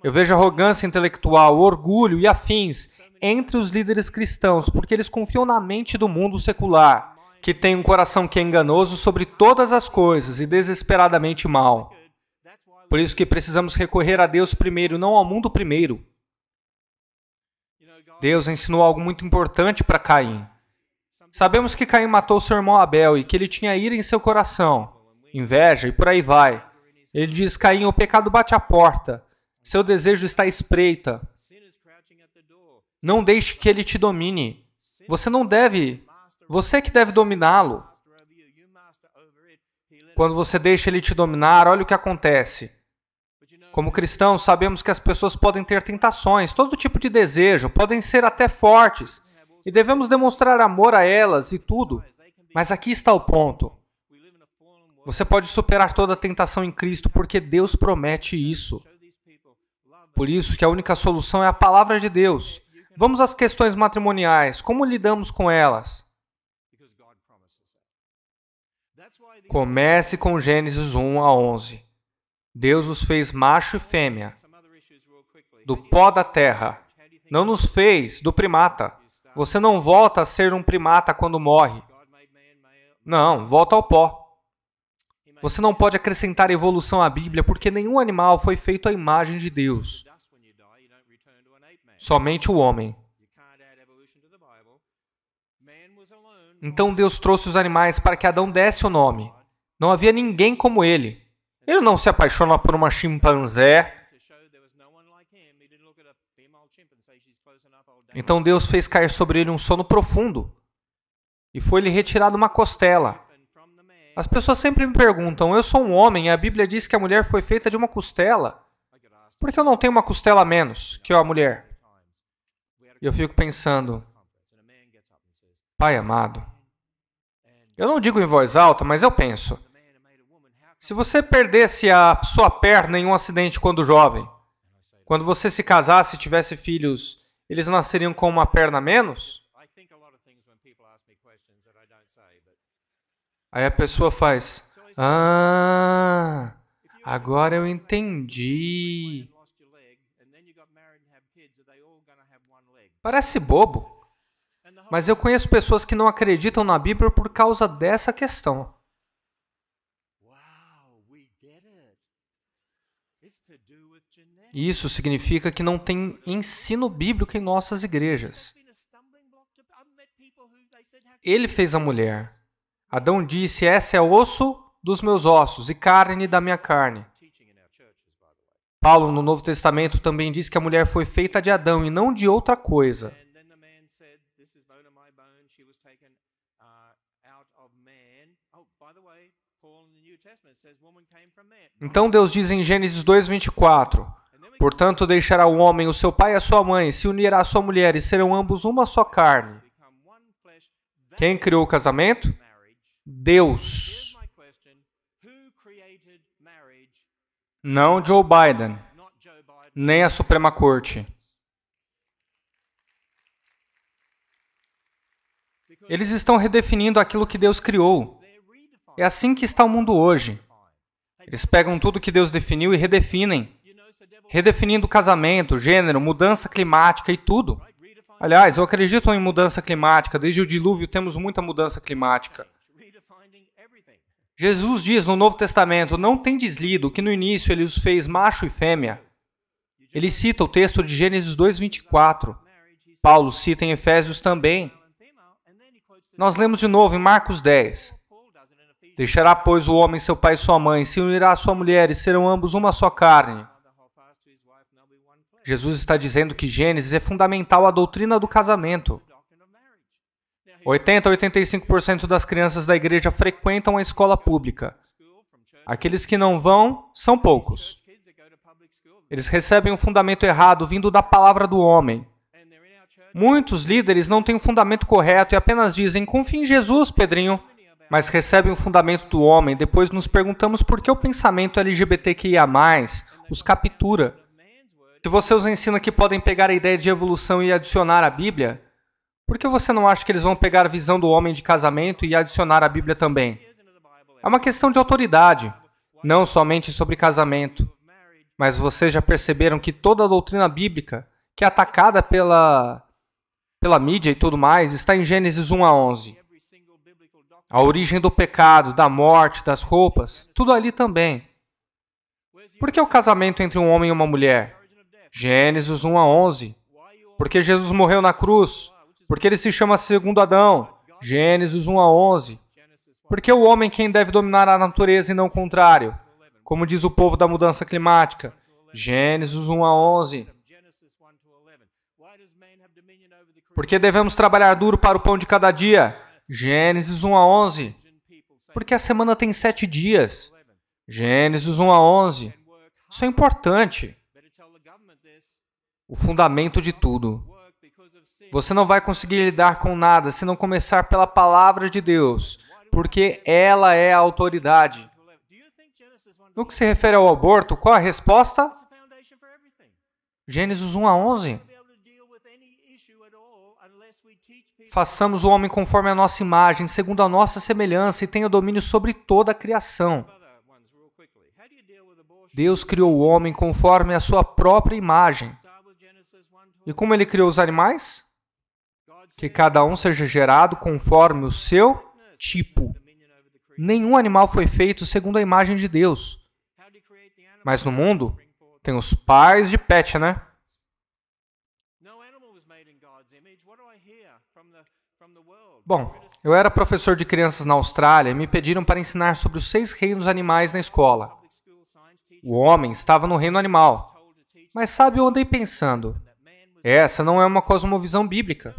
Eu vejo arrogância intelectual, orgulho e afins entre os líderes cristãos, porque eles confiam na mente do mundo secular, que tem um coração que é enganoso sobre todas as coisas e desesperadamente mal. Por isso que precisamos recorrer a Deus primeiro, não ao mundo primeiro. Deus ensinou algo muito importante para Caim. Sabemos que Caim matou seu irmão Abel e que ele tinha ira em seu coração, inveja e por aí vai. Ele diz, Caim, o pecado bate à porta, seu desejo está à espreita. Não deixe que ele te domine. Você que deve dominá-lo. Quando você deixa ele te dominar, olha o que acontece. Como cristãos, sabemos que as pessoas podem ter tentações, todo tipo de desejo, podem ser até fortes, e devemos demonstrar amor a elas e tudo. Mas aqui está o ponto. Você pode superar toda a tentação em Cristo, porque Deus promete isso. Por isso que a única solução é a palavra de Deus. Vamos às questões matrimoniais. Como lidamos com elas? Comece com Gênesis 1 a 11. Deus os fez macho e fêmea, do pó da terra. Não nos fez do primata. Você não volta a ser um primata quando morre. Não, volta ao pó. Você não pode acrescentar evolução à Bíblia porque nenhum animal foi feito à imagem de Deus. Somente o homem. Então Deus trouxe os animais para que Adão desse o nome. Não havia ninguém como ele. Ele não se apaixona por uma chimpanzé. Então Deus fez cair sobre ele um sono profundo. E foi-lhe retirada uma costela. As pessoas sempre me perguntam, eu sou um homem e a Bíblia diz que a mulher foi feita de uma costela. Por que eu não tenho uma costela a menos que a mulher? E eu fico pensando, Pai amado, eu não digo em voz alta, mas eu penso, se você perdesse a sua perna em um acidente quando jovem, quando você se casasse e tivesse filhos, eles nasceriam com uma perna a menos? Aí a pessoa faz, agora eu entendi. Parece bobo, mas eu conheço pessoas que não acreditam na Bíblia por causa dessa questão. Isso significa que não tem ensino bíblico em nossas igrejas. Ele fez a mulher. Adão disse, essa é osso dos meus ossos e carne da minha carne. Paulo, no Novo Testamento, também diz que a mulher foi feita de Adão e não de outra coisa. Então Deus diz em Gênesis 2:24, portanto deixará o homem o seu pai e a sua mãe, se unirá à sua mulher e serão ambos uma só carne. Quem criou o casamento? Deus. Não Joe Biden, nem a Suprema Corte. Eles estão redefinindo aquilo que Deus criou. É assim que está o mundo hoje. Eles pegam tudo que Deus definiu e redefinem. Redefinindo casamento, gênero, mudança climática e tudo. Aliás, eu acredito em mudança climática. Desde o dilúvio temos muita mudança climática. Jesus diz no Novo Testamento, não tendes lido que no início ele os fez macho e fêmea. Ele cita o texto de Gênesis 2:24. Paulo cita em Efésios também. Nós lemos de novo em Marcos 10. Deixará, pois, o homem seu pai e sua mãe, se unirá à sua mulher e serão ambos uma só carne. Jesus está dizendo que Gênesis é fundamental à doutrina do casamento. 80 a 85% das crianças da igreja frequentam a escola pública. Aqueles que não vão são poucos. Eles recebem um fundamento errado vindo da palavra do homem. Muitos líderes não têm um fundamento correto e apenas dizem, confia em Jesus, Pedrinho, mas recebem o fundamento do homem. Depois nos perguntamos por que o pensamento LGBTQIA+, os captura. Se você os ensina que podem pegar a ideia de evolução e adicionar à Bíblia, por que você não acha que eles vão pegar a visão do homem de casamento e adicionar à Bíblia também? É uma questão de autoridade, não somente sobre casamento. Mas vocês já perceberam que toda a doutrina bíblica, que é atacada pela mídia e tudo mais, está em Gênesis 1 a 11. A origem do pecado, da morte, das roupas, tudo ali também. Por que o casamento entre um homem e uma mulher? Gênesis 1 a 11. Porque Jesus morreu na cruz. Porque ele se chama segundo Adão. Gênesis 1 a 11. Porque o homem quem deve dominar a natureza e não o contrário. Como diz o povo da mudança climática. Gênesis 1 a 11. Porque devemos trabalhar duro para o pão de cada dia. Gênesis 1 a 11. Porque a semana tem 7 dias. Gênesis 1 a 11. Isso é importante. O fundamento de tudo. Você não vai conseguir lidar com nada se não começar pela palavra de Deus, porque ela é a autoridade. No que se refere ao aborto, qual a resposta? Gênesis 1 a 11. Façamos o homem conforme a nossa imagem, segundo a nossa semelhança, e tenha domínio sobre toda a criação. Deus criou o homem conforme a sua própria imagem. E como ele criou os animais? Que cada um seja gerado conforme o seu tipo. Nenhum animal foi feito segundo a imagem de Deus. Mas no mundo, tem os pais de pet, né? Bom, eu era professor de crianças na Austrália e me pediram para ensinar sobre os 6 reinos animais na escola. O homem estava no reino animal. Mas sabe, eu andei pensando, essa não é uma cosmovisão bíblica.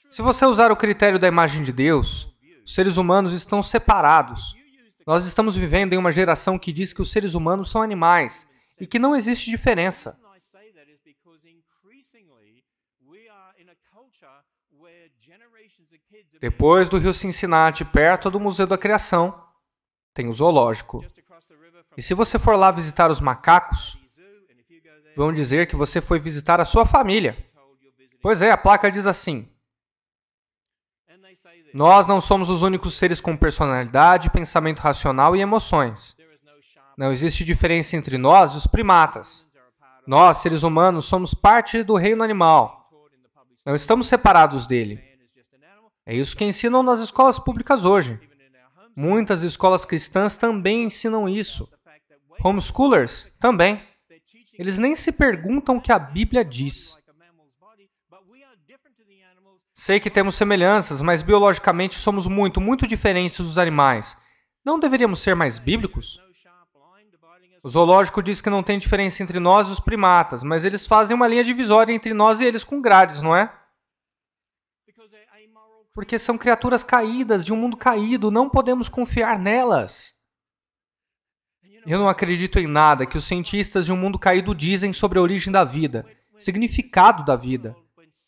Se você usar o critério da imagem de Deus, os seres humanos estão separados. Nós estamos vivendo em uma geração que diz que os seres humanos são animais e que não existe diferença. Depois do rio Cincinnati, perto do Museu da Criação, tem o zoológico. E se você for lá visitar os macacos, vão dizer que você foi visitar a sua família. Pois é, a placa diz assim: nós não somos os únicos seres com personalidade, pensamento racional e emoções. Não existe diferença entre nós e os primatas. Nós, seres humanos, somos parte do reino animal. Não estamos separados dele. É isso que ensinam nas escolas públicas hoje. Muitas escolas cristãs também ensinam isso. Homeschoolers também. Eles nem se perguntam o que a Bíblia diz. Sei que temos semelhanças, mas biologicamente somos muito, muito diferentes dos animais. Não deveríamos ser mais bíblicos? O zoológico diz que não tem diferença entre nós e os primatas, mas eles fazem uma linha divisória entre nós e eles com grades, não é? Porque são criaturas caídas de um mundo caído, não podemos confiar nelas. Eu não acredito em nada que os cientistas de um mundo caído dizem sobre a origem da vida, significado da vida.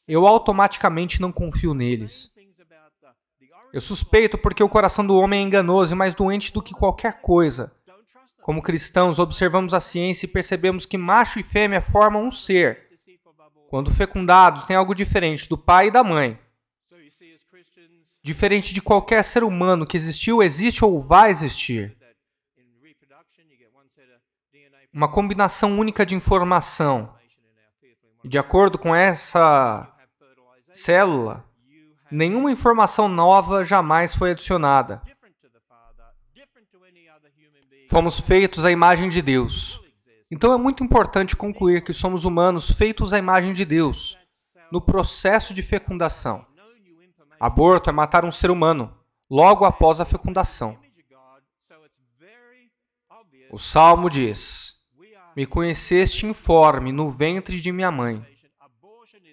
Eu automaticamente não confio neles. Eu suspeito porque o coração do homem é enganoso e mais doente do que qualquer coisa. Como cristãos, observamos a ciência e percebemos que macho e fêmea formam um ser. Quando fecundado, tem algo diferente do pai e da mãe. Diferente de qualquer ser humano que existiu, existe ou vai existir. Uma combinação única de informação. E de acordo com essa célula, nenhuma informação nova jamais foi adicionada. Fomos feitos à imagem de Deus. Então é muito importante concluir que somos humanos feitos à imagem de Deus, no processo de fecundação. Aborto é matar um ser humano, logo após a fecundação. O Salmo diz: me conheceste informe no ventre de minha mãe.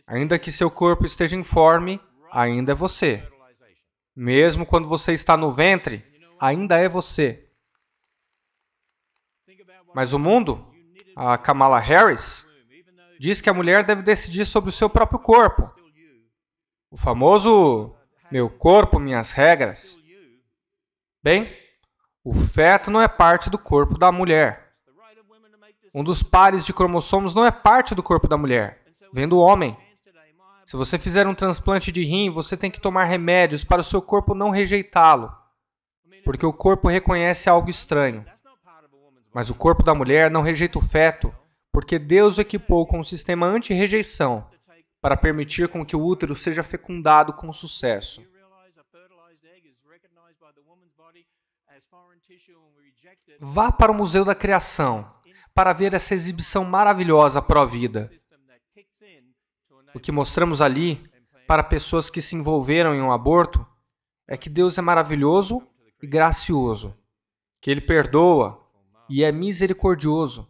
Ainda que seu corpo esteja informe, ainda é você. Mesmo quando você está no ventre, ainda é você. Mas o mundo, a Kamala Harris, diz que a mulher deve decidir sobre o seu próprio corpo. O famoso meu corpo, minhas regras. Bem, o feto não é parte do corpo da mulher. Um dos pares de cromossomos não é parte do corpo da mulher, vem do homem. Se você fizer um transplante de rim, você tem que tomar remédios para o seu corpo não rejeitá-lo, porque o corpo reconhece algo estranho. Mas o corpo da mulher não rejeita o feto, porque Deus o equipou com um sistema anti-rejeição para permitir com que o útero seja fecundado com sucesso. Vá para o Museu da Criação para ver essa exibição maravilhosa pró-vida. O que mostramos ali, para pessoas que se envolveram em um aborto, é que Deus é maravilhoso e gracioso, que Ele perdoa e é misericordioso,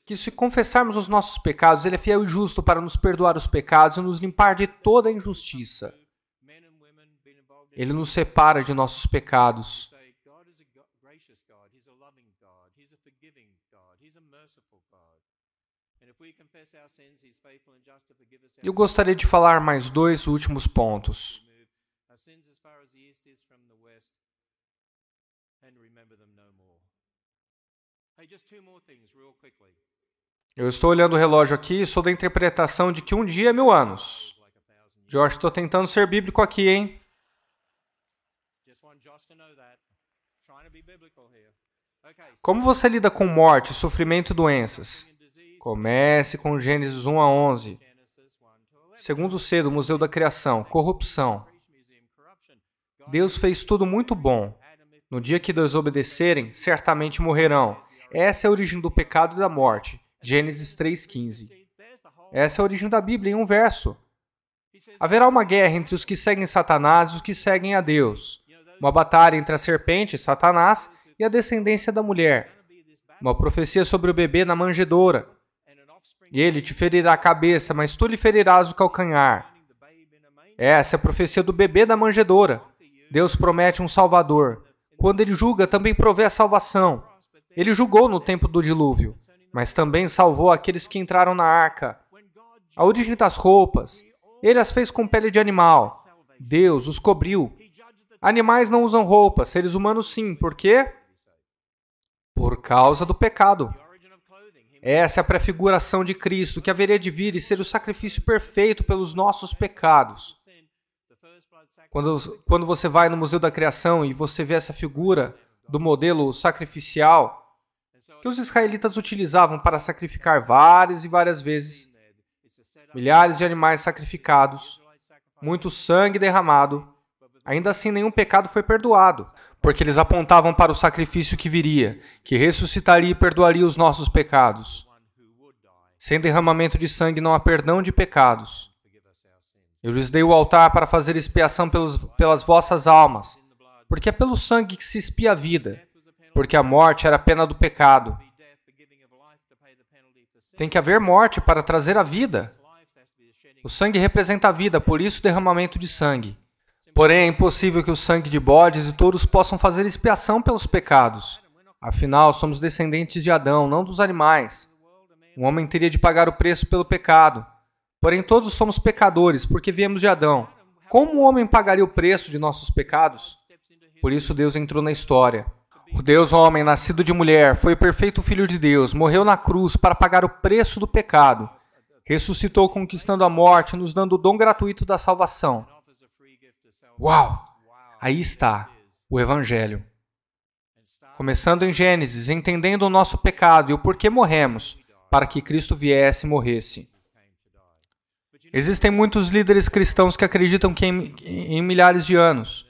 que se confessarmos os nossos pecados, Ele é fiel e justo para nos perdoar os pecados e nos limpar de toda a injustiça. Ele nos separa de nossos pecados. Eu gostaria de falar mais 2 últimos pontos. Eu estou olhando o relógio aqui e sou da interpretação de que um dia é 1000 anos. Josh, estou tentando ser bíblico aqui, hein? Como você lida com morte, sofrimento e doenças? Comece com Gênesis 1 a 11. Segundo C do Museu da Criação, corrupção. Deus fez tudo muito bom. No dia que desobedecerem, certamente morrerão. Essa é a origem do pecado e da morte. Gênesis 3,15. Essa é a origem da Bíblia em um verso. Haverá uma guerra entre os que seguem Satanás e os que seguem a Deus. Uma batalha entre a serpente, Satanás, e a descendência da mulher. Uma profecia sobre o bebê na manjedoura. Ele te ferirá a cabeça, mas tu lhe ferirás o calcanhar. Essa é a profecia do bebê da manjedoura. Deus promete um Salvador. Quando Ele julga, também provê a salvação. Ele julgou no tempo do dilúvio, mas também salvou aqueles que entraram na arca. A origem das roupas. Ele as fez com pele de animal. Deus os cobriu. Animais não usam roupas, seres humanos sim. Por quê? Por causa do pecado. Essa é a prefiguração de Cristo, que haveria de vir e ser o sacrifício perfeito pelos nossos pecados. Quando você vai no Museu da Criação e você vê essa figura do modelo sacrificial que os israelitas utilizavam para sacrificar várias e várias vezes, milhares de animais sacrificados, muito sangue derramado, ainda assim nenhum pecado foi perdoado, porque eles apontavam para o sacrifício que viria, que ressuscitaria e perdoaria os nossos pecados. Sem derramamento de sangue não há perdão de pecados. Eu lhes dei o altar para fazer expiação pelas vossas almas, porque é pelo sangue que se expia a vida, porque a morte era a pena do pecado. Tem que haver morte para trazer a vida. O sangue representa a vida, por isso o derramamento de sangue. Porém, é impossível que o sangue de bodes e touros possam fazer expiação pelos pecados. Afinal, somos descendentes de Adão, não dos animais. Um homem teria de pagar o preço pelo pecado. Porém, todos somos pecadores, porque viemos de Adão. Como o homem pagaria o preço de nossos pecados? Por isso Deus entrou na história. O Deus homem, nascido de mulher, foi o perfeito Filho de Deus, morreu na cruz para pagar o preço do pecado. Ressuscitou conquistando a morte, nos dando o dom gratuito da salvação. Uau! Aí está o Evangelho. Começando em Gênesis, entendendo o nosso pecado e o porquê morremos, para que Cristo viesse e morresse. Existem muitos líderes cristãos que acreditam que em milhares de anos.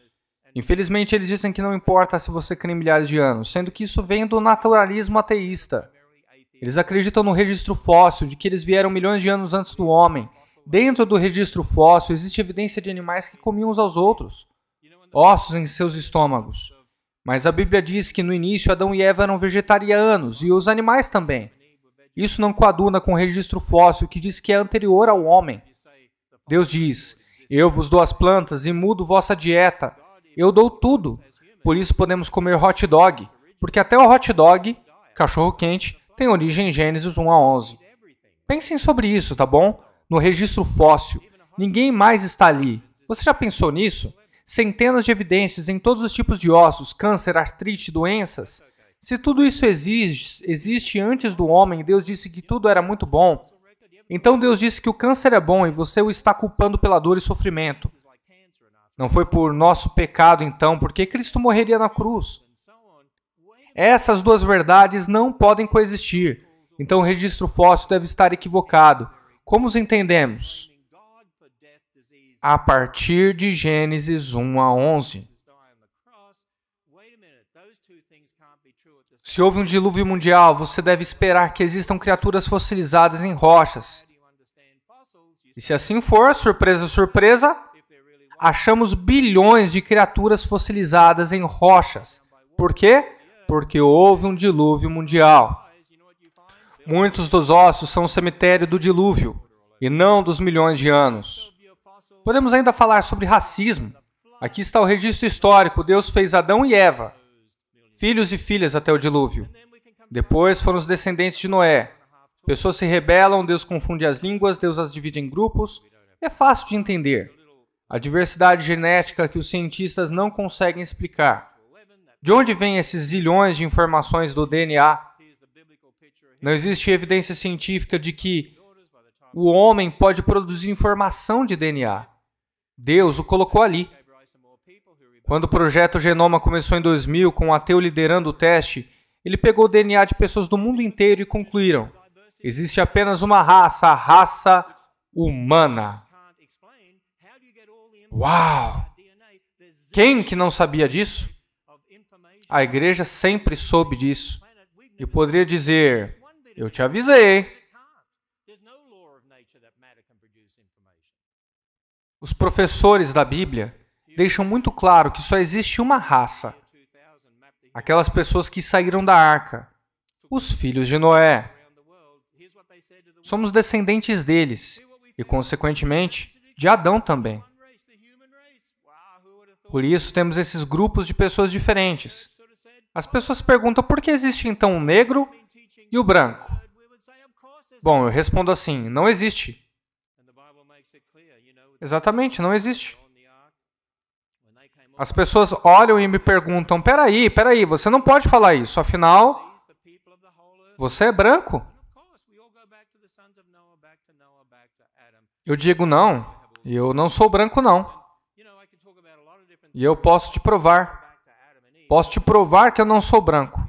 Infelizmente, eles dizem que não importa se você crê em milhares de anos, sendo que isso vem do naturalismo ateísta. Eles acreditam no registro fóssil, de que eles vieram milhões de anos antes do homem. Dentro do registro fóssil existe evidência de animais que comiam uns aos outros, ossos em seus estômagos. Mas a Bíblia diz que no início Adão e Eva eram vegetarianos, e os animais também. Isso não coaduna com o registro fóssil, que diz que é anterior ao homem. Deus diz: eu vos dou as plantas e mudo vossa dieta. Eu dou tudo. Por isso podemos comer hot dog, porque até o hot dog, cachorro quente, tem origem em Gênesis 1 a 11. Pensem sobre isso, tá bom? No registro fóssil, ninguém mais está ali. Você já pensou nisso? Centenas de evidências em todos os tipos de ossos, câncer, artrite, doenças. Se tudo isso existe antes do homem, Deus disse que tudo era muito bom. Então Deus disse que o câncer é bom e você o está culpando pela dor e sofrimento. Não foi por nosso pecado, então, porque Cristo morreria na cruz. Essas duas verdades não podem coexistir. Então o registro fóssil deve estar equivocado. Como os entendemos? A partir de Gênesis 1 a 11. Se houve um dilúvio mundial, você deve esperar que existam criaturas fossilizadas em rochas. E se assim for, surpresa, surpresa, achamos bilhões de criaturas fossilizadas em rochas. Por quê? Porque houve um dilúvio mundial. Muitos dos ossos são o cemitério do dilúvio, e não dos milhões de anos. Podemos ainda falar sobre racismo. Aqui está o registro histórico. Deus fez Adão e Eva, filhos e filhas até o dilúvio. Depois foram os descendentes de Noé. Pessoas se rebelam, Deus confunde as línguas, Deus as divide em grupos. É fácil de entender. A diversidade genética que os cientistas não conseguem explicar. De onde vêm esses zilhões de informações do DNA? Não existe evidência científica de que o homem pode produzir informação de DNA. Deus o colocou ali. Quando o projeto Genoma começou em 2000, com um ateu liderando o teste, ele pegou o DNA de pessoas do mundo inteiro e concluíram: existe apenas uma raça, a raça humana. Uau! Quem que não sabia disso? A igreja sempre soube disso. E poderia dizer: eu te avisei. Os professores da Bíblia deixam muito claro que só existe uma raça. Aquelas pessoas que saíram da arca, os filhos de Noé. Somos descendentes deles e, consequentemente, de Adão também. Por isso, temos esses grupos de pessoas diferentes. As pessoas perguntam por que existe então o negro e o branco. Bom, eu respondo assim: não existe. Exatamente, não existe. As pessoas olham e me perguntam: peraí, você não pode falar isso, afinal, você é branco? Eu digo: não, eu não sou branco não. E eu posso te provar. Posso te provar que eu não sou branco.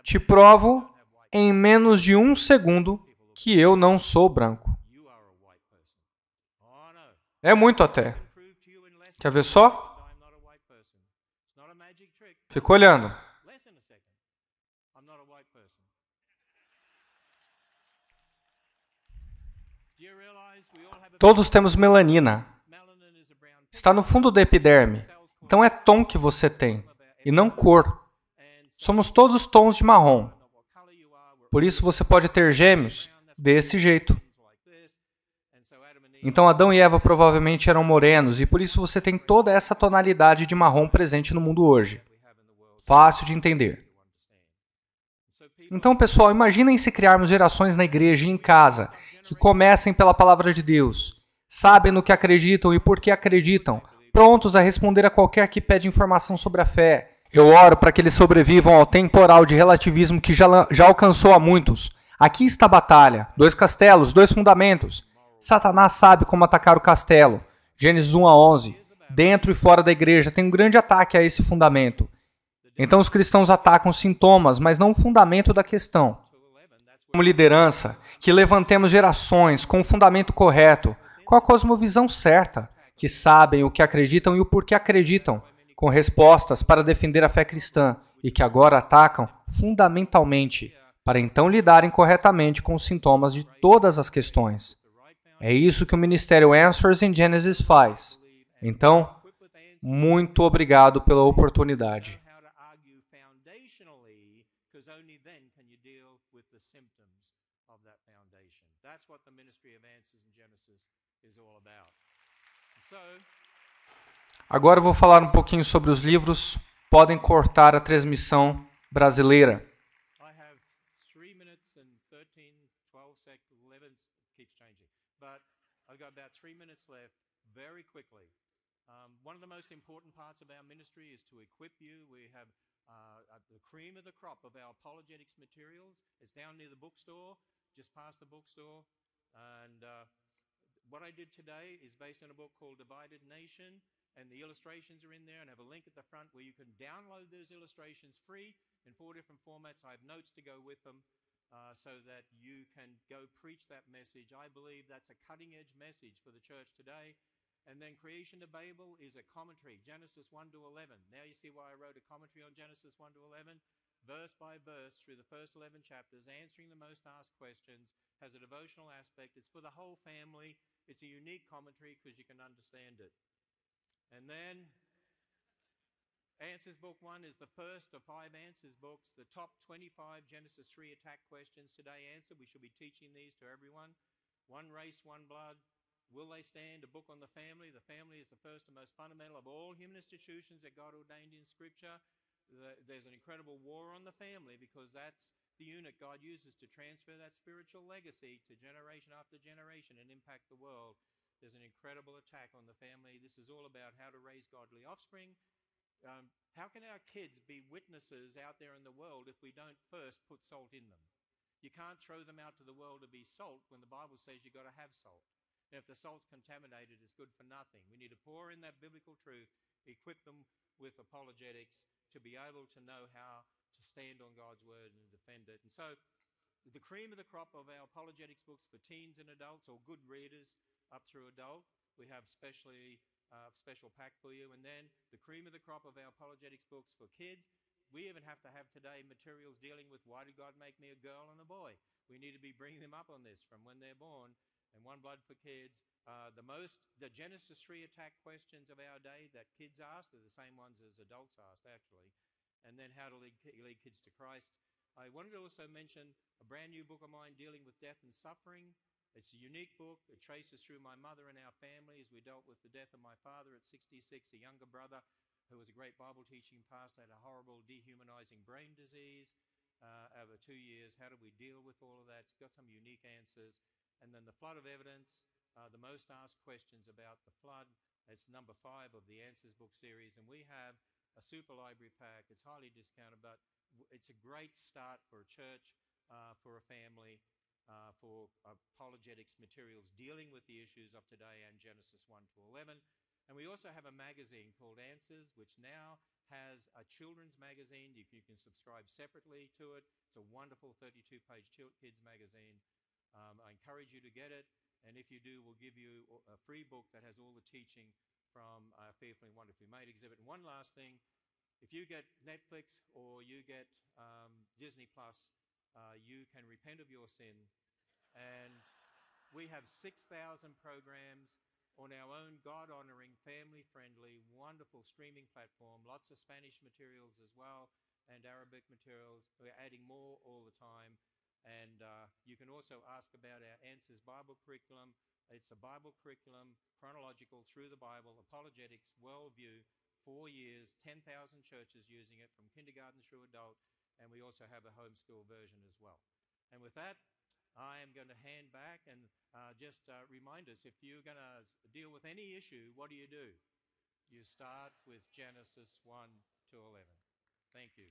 Te provo em menos de 1 segundo que eu não sou branco. É muito até. Quer ver só? Fica olhando. Todos temos melanina. Está no fundo da epiderme. Então é tom que você tem, e não cor. Somos todos tons de marrom. Por isso você pode ter gêmeos desse jeito. Então Adão e Eva provavelmente eram morenos, e por isso você tem toda essa tonalidade de marrom presente no mundo hoje. Fácil de entender. Então, pessoal, imaginem se criarmos gerações na igreja e em casa que comecem pela palavra de Deus, sabem no que acreditam e por que acreditam, prontos a responder a qualquer que pede informação sobre a fé. Eu oro para que eles sobrevivam ao temporal de relativismo que já alcançou a muitos. Aqui está a batalha. 2 castelos, 2 fundamentos. Satanás sabe como atacar o castelo. Gênesis 1 a 11. Dentro e fora da igreja tem um grande ataque a esse fundamento. Então os cristãos atacam sintomas, mas não o fundamento da questão. Como liderança, que levantemos gerações com o fundamento correto, com a cosmovisão certa, que sabem o que acreditam e o porquê acreditam, com respostas para defender a fé cristã e que agora atacam fundamentalmente para então lidarem corretamente com os sintomas de todas as questões. É isso que o Ministério Answers in Genesis faz. Então, muito obrigado pela oportunidade. Agora eu vou falar um pouquinho sobre os livros. Podem cortar a transmissão brasileira. One of the most important parts of our ministry is to equip you. We have the cream of the crop of our apologetics materials. It's down near the bookstore, just past the bookstore. And what I did today is based on a book called Divided Nation, and the illustrations are in there, and I have a link at the front where you can download those illustrations free in 4 different formats. I have notes to go with them so that you can go preach that message. I believe that's a cutting-edge message for the church today. And then Creation to Babel is a commentary, Genesis 1 to 11. Now you see why I wrote a commentary on Genesis 1 to 11? Verse by verse through the first 11 chapters, answering the most asked questions, has a devotional aspect. It's for the whole family. It's a unique commentary because you can understand it. And then Answers Book 1 is the first of 5 Answers books. The top 25 Genesis 3 attack questions today answered. We should be teaching these to everyone. One race, one blood. Will they stand? A book on the family. The family is the first and most fundamental of all human institutions that God ordained in Scripture. There's an incredible war on the family because that's the unit God uses to transfer that spiritual legacy to generation after generation and impact the world. There's an incredible attack on the family. This is all about how to raise godly offspring. How can our kids be witnesses out there in the world if we don't first put salt in them? You can't throw them out to the world to be salt when the Bible says you've got to have salt. And if the salt's contaminated, it's good for nothing. We need to pour in that biblical truth, equip them with apologetics to be able to know how to stand on God's word and defend it. And so the cream of the crop of our apologetics books for teens and adults, or good readers up through adult, we have special pack for you. And then the cream of the crop of our apologetics books for kids. We even have to have today materials dealing with why did God make me a girl and a boy? We need to be bringing them up on this from when they're born. And One Blood for Kids. The Genesis 3 attack questions of our day that kids ask, they're the same ones as adults asked, actually. And then how to lead kids to Christ. I wanted to also mention a brand new book of mine dealing with death and suffering. It's a unique book. It traces through my mother and our family as we dealt with the death of my father at 66, a younger brother who was a great Bible teaching pastor, had a horrible dehumanizing brain disease over 2 years. How do we deal with all of that? It's got some unique answers. And then the flood of evidence, the most asked questions about the flood. It's number 5 of the Answers book series. And we have a super library pack. It's highly discounted, but it's a great start for a church, for a family, for apologetics materials dealing with the issues of today and Genesis 1 to 11. And we also have a magazine called Answers, which now has a children's magazine. You can subscribe separately to it. It's a wonderful 32-page kids magazine. I encourage you to get it, and if you do, we'll give you a free book that has all the teaching from Fearfully and Wonderfully Made exhibit. And one last thing, if you get Netflix or you get Disney Plus, you can repent of your sin, and we have 6,000 programs on our own God-honoring, family-friendly, wonderful streaming platform, lots of Spanish materials as well, and Arabic materials. We're adding more all the time. And you can also ask about our Answers Bible curriculum. It's a Bible curriculum, chronological, through the Bible, apologetics, worldview, 4 years, 10,000 churches using it from kindergarten through adult, and we also have a homeschool version as well. And with that, I am going to hand back and just remind us, if you're going to deal with any issue, what do? You start with Genesis 1 to 11. Thank you.